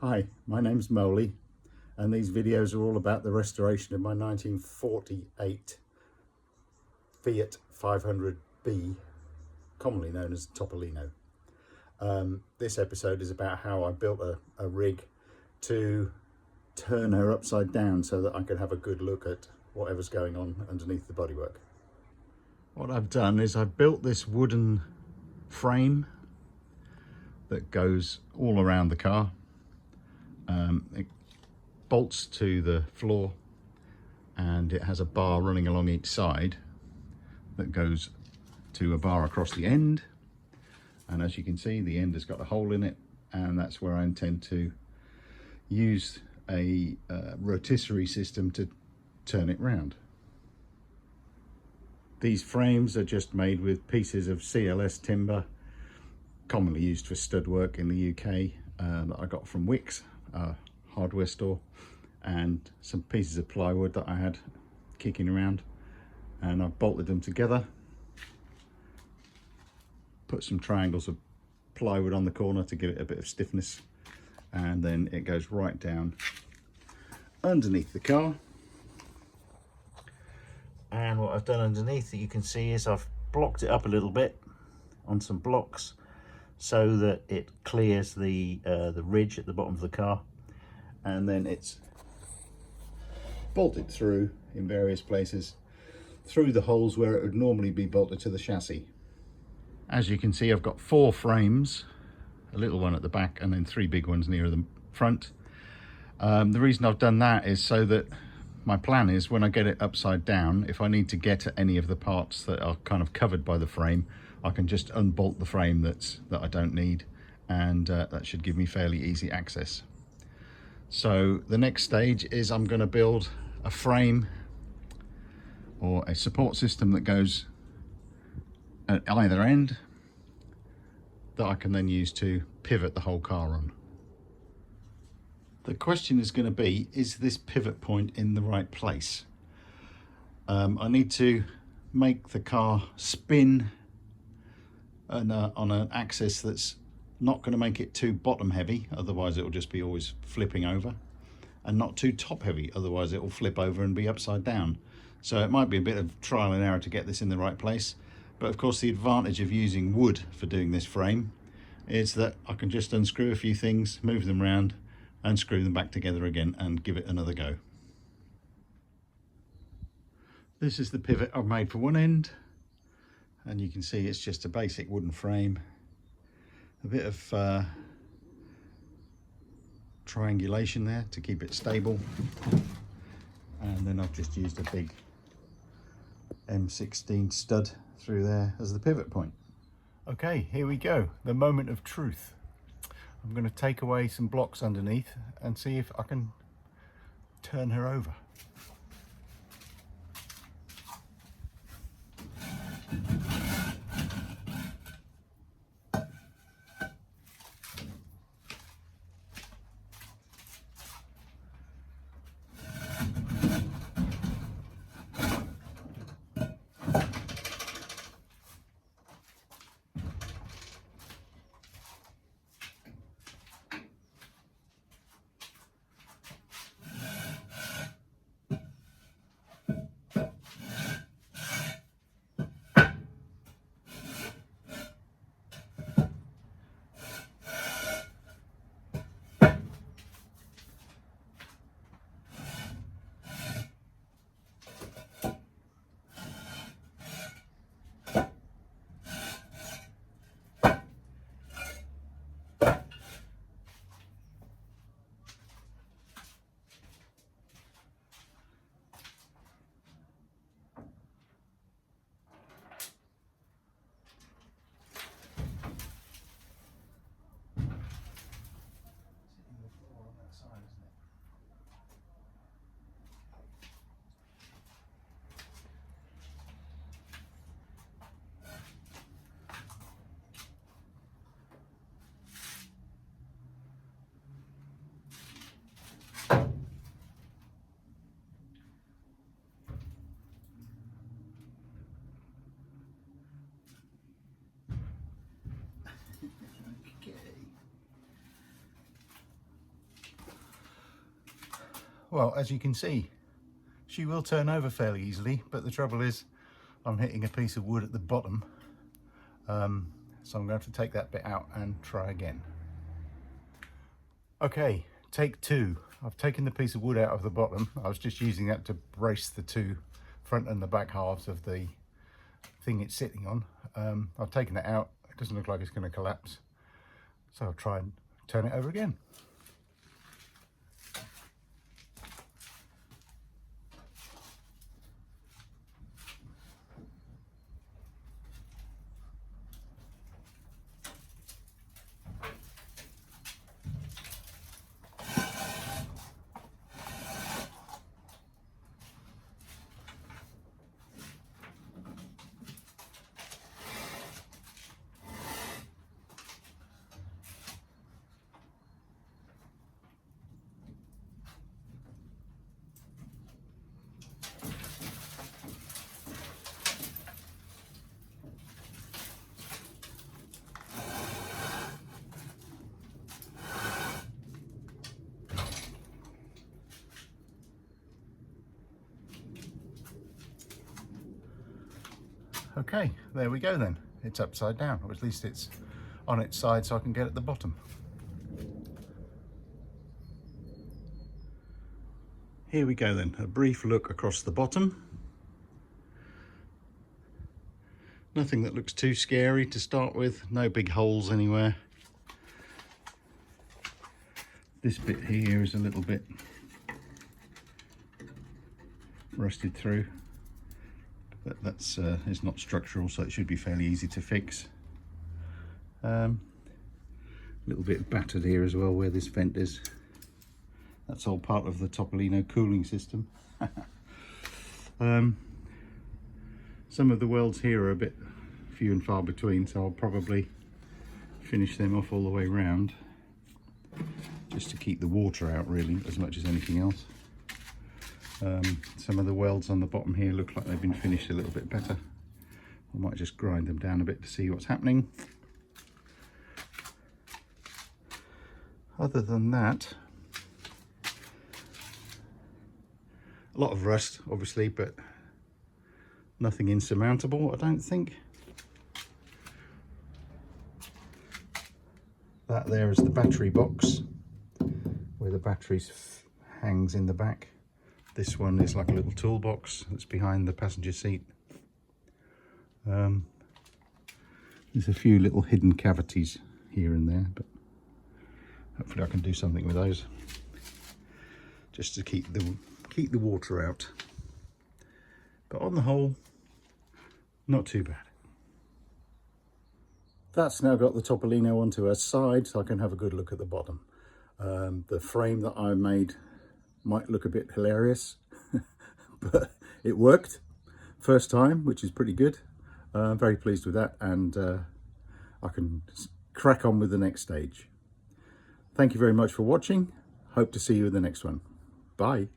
Hi, my name's Moley, and these videos are all about the restoration of my 1948 Fiat 500B, commonly known as Topolino. This episode is about how I built a rig to turn her upside down so that I could have a good look at whatever's going on underneath the bodywork. What I've done is I've built this wooden frame that goes all around the car. It bolts to the floor and it has a bar running along each side that goes to a bar across the end, and as you can see the end has got a hole in it, and that's where I intend to use a rotisserie system to turn it round. These frames are just made with pieces of CLS timber, commonly used for stud work in the UK, that I got from Wickes hardware store, and some pieces of plywood that I had kicking around, and I've bolted them together, put some triangles of plywood on the corner to give it a bit of stiffness, and then it goes right down underneath the car. And what I've done underneath that you can see is I've blocked it up a little bit on some blocks so that it clears the ridge at the bottom of the car, and then it's bolted through in various places through the holes where it would normally be bolted to the chassis. As you can see, I've got 4 frames, a little one at the back and then 3 big ones near the front. The reason I've done that is so that my plan is when I get it upside down, if I need to get at any of the parts that are kind of covered by the frame, I can just unbolt the frame that I don't need, and that should give me fairly easy access. So the next stage is I'm going to build a frame or a support system that goes at either end that I can then use to pivot the whole car on. The question is going to be, is this pivot point in the right place? I need to make the car spin on an axis that's not going to make it too bottom heavy, otherwise it will just be always flipping over, and not too top heavy, otherwise it will flip over and be upside down. So it might be a bit of trial and error to get this in the right place, but of course the advantage of using wood for doing this frame is that I can just unscrew a few things, move them around, unscrew them back together again and give it another go. This is the pivot I've made for one end, and you can see it's just a basic wooden frame, a bit of triangulation there to keep it stable, and then I've just used a big M16 stud through there as the pivot point. Okay, here we go, the moment of truth. I'm going to take away some blocks underneath and see if I can turn her over. Well, as you can see, she will turn over fairly easily, but the trouble is I'm hitting a piece of wood at the bottom, so I'm going to have to take that bit out and try again. Okay, take two. I've taken the piece of wood out of the bottom. I was just using that to brace the two front and the back halves of the thing it's sitting on. I've taken it out. It doesn't look like it's going to collapse, so I'll try and turn it over again. Okay, there we go then. It's upside down, or at least it's on its side so I can get at the bottom. Here we go then, a brief look across the bottom. Nothing that looks too scary to start with, no big holes anywhere. This bit here is a little bit rusted through, but that's it's not structural, so it should be fairly easy to fix. A little bit battered here as well where this vent is. That's all part of the Topolino cooling system. Some of the welds here are a bit few and far between, so I'll probably finish them off all the way round, just to keep the water out really as much as anything else. Some of the welds on the bottom here look like they've been finished a little bit better. I might just grind them down a bit to see what's happening. Other than that, a lot of rust obviously, but nothing insurmountable, I don't think. That there is the battery box where the batteries hangs in the back. This one is like a little toolbox that's behind the passenger seat. There's a few little hidden cavities here and there, but hopefully I can do something with those just to keep the water out. But on the whole, not too bad. That's now got the Topolino onto her side, so I can have a good look at the bottom. The frame that I made might look a bit hilarious, but it worked first time, which is pretty good. I'm very pleased with that, and I can crack on with the next stage. Thank you very much for watching. Hope to see you in the next one. Bye.